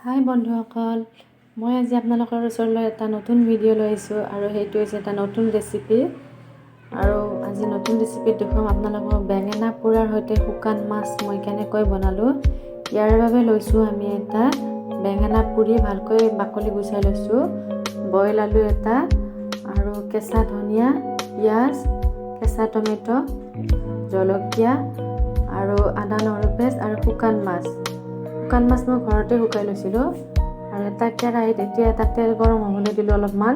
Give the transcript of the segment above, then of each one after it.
হাই বন্ধুসকল, মই আজি আপোনালোকৰ ওচৰলৈ এটা নতুন ভিডিঅ' লৈ আহিছোঁ আৰু সেইটো হৈছে এটা নতুন ৰেচিপি। আৰু আজি নতুন ৰেচিপিত দেখুৱাম আপোনালোকক বেঙেনা পোৰাৰ সৈতে শুকান মাছ মই কেনেকৈ বনালোঁ। ইয়াৰ বাবে লৈছোঁ আমি এটা বেঙেনা পুৰি ভালকৈ বাকলি গুচাই লৈছোঁ, বইল আলু এটা আৰু কেঁচা ধনিয়া, পিঁয়াজ, কেঁচা টমেটো, জলকীয়া আৰু আদা নহৰু পেষ্ট আৰু শুকান মাছ মই ঘৰতে শুকাই লৈছিলোঁ। আৰু এটা কেৰাহীত এতিয়া এটা তেল গৰম হ'বলৈ দিলোঁ অলপমান,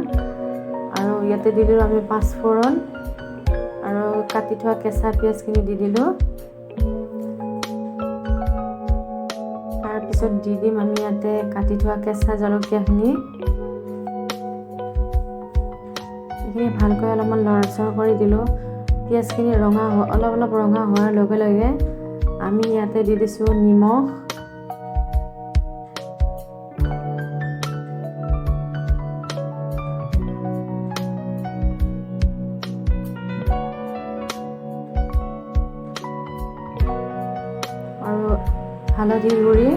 আৰু ইয়াতে দিলোঁ আমি পাঁচফোৰণ আৰু কাটি থোৱা কেঁচা পিঁয়াজখিনি দি দিলোঁ। তাৰপিছত দি দিম আমি ইয়াতে কাটি থোৱা কেঁচা জলকীয়াখিনি। এইখিনি ভালকৈ অলপমান লৰচৰ কৰি দিলোঁ। পিঁয়াজখিনি অলপ ৰঙা হোৱাৰ লগে লগে আমি ইয়াতে দি দিছোঁ নিমখ, আৰু হালধিৰ গুড়ি,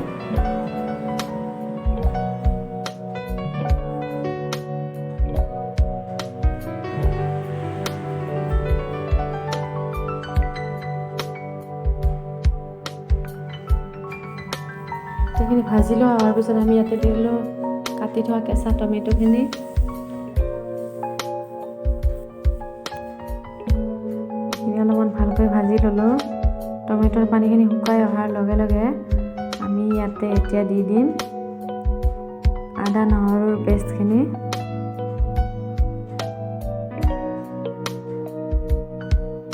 সেইখিনি ভাজি লোৱা হোৱাৰ পিছত আমি ইয়াতে দি দিলোঁ কাটি থোৱা কেঁচা টমেটোখিনি। এইখিনি অলপমান ভালকৈ ভাজি ল'লোঁ। টমেটোৰ পানীখিনি শুকাই অহাৰ লগে লগে আমি ইয়াতে এতিয়া দি দিম আদা নহৰুৰ পেষ্টখিনি।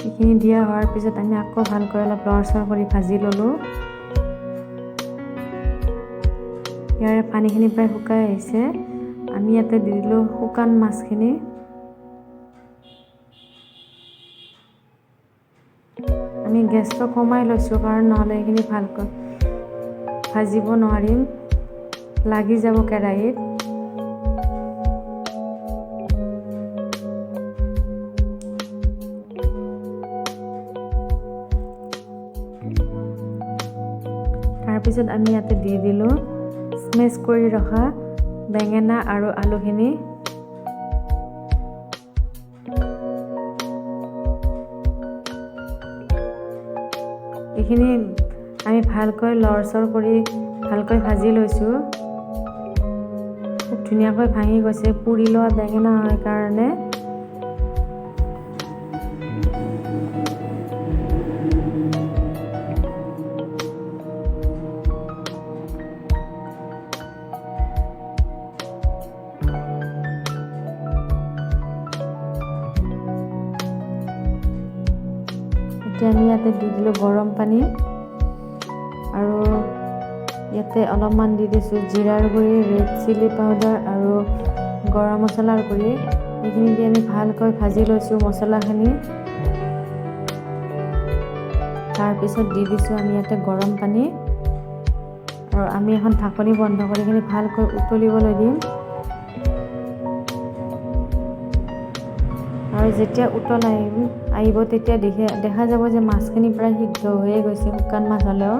এইখিনি দিয়া হোৱাৰ পিছত আমি আকৌ ভালকৈ অলপ লৰচৰ কৰি ভাজি ল'লোঁ। ইয়াৰে পানীখিনি প্ৰায় শুকাই আহিছে। আমি ইয়াতে দি দিলোঁ শুকান মাছখিনি। আমি গেছটো কমাই লৈছোঁ, কাৰণ নহ'লে এইখিনি ভালকৈ ভাজিব নোৱাৰিম, লাগি যাব কেৰাহীত। তাৰপিছত আমি ইয়াতে দি দিলোঁ স্মেচ কৰি ৰখা বেঙেনা আৰু আলুখিনি। এইখিনি আমি ভালকৈ লৰচৰ কৰি ভালকৈ ভাজি লৈছোঁ। খুব ধুনীয়াকৈ ভাঙি গৈছে, পুৰি লোৱা বেঙেনা হয় কাৰণে। এতিয়া আমি ইয়াতে দি দিলোঁ গৰম পানী, আৰু ইয়াতে অলপমান দি দিছোঁ জিৰাৰ গুড়ি, ৰেড চিলি পাউডাৰ আৰু গৰম মছলাৰ গুড়ি। এইখিনি দি আমি ভালকৈ ভাজি লৈছোঁ মছলাখিনি। তাৰপিছত দি দিছোঁ আমি ইয়াতে গৰম পানী, আৰু আমি এখন ঢাকনি বন্ধ কৰি কিনে ভালকৈ উতলিবলৈ দিম। আৰু যেতিয়া উতল আহিব তেতিয়া দেখা যাব যে মাছখিনি প্ৰায় সিদ্ধ হৈয়ে গৈছে, শুকান মাছ হ'লেও।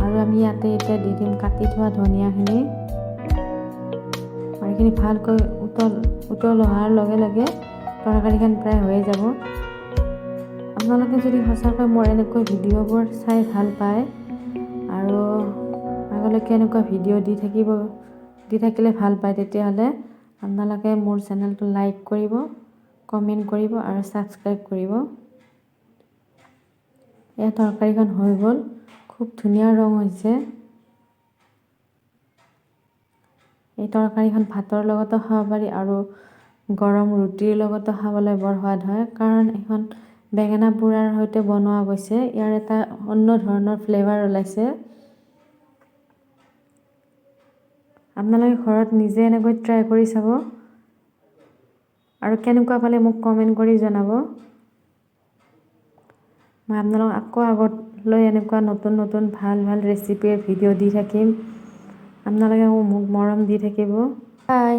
আৰু আমি ইয়াতে এতিয়া দি দিম কাটি থোৱা ধনিয়াখিনি। আৰু এইখিনি ভালকৈ উতল অহাৰ লগে লগে তৰকাৰীখন প্ৰায় হৈয়ে যাব। আপোনালোকে যদি সঁচাকৈ মোৰ এনেকৈ ভিডিঅ'বোৰ চাই ভাল পায় আৰু আগলৈকে এনেকুৱা ভিডিঅ' দি থাকিলে ভাল পায়, তেতিয়াহ'লে আপোনালোকে মোৰ চেনেলটো লাইক কৰিব, কমেণ্ট কৰিব আৰু ছাবস্ক্ৰাইব কৰিব। এই তৰকাৰীখন হৈ গ'ল, খুব ধুনীয়া ৰং হৈছে। এই তৰকাৰীখন ভাতৰ লগতো খাব পাৰি আৰু গৰম ৰুটিৰ লগতো খাবলৈ বৰ সোৱাদ হয়, কাৰণ এখন বেঙেনা পোৰাৰ সৈতে বনোৱা গৈছে। ইয়াৰ এটা অন্য ধৰণৰ ফ্লেভাৰ ওলাইছে। আপোনালোকে ঘৰত নিজে এনেকৈ ট্ৰাই কৰি চাব, আৰু কেনেকুৱা পালে মোক কমেণ্ট কৰি জনাব। মই আপোনালোকক আকৌ আগলৈ এনেকুৱা নতুন ভাল ৰেচিপিৰ ভিডিঅ' দি থাকিম। আপোনালোকে মোক মৰম দি থাকিব। বাই।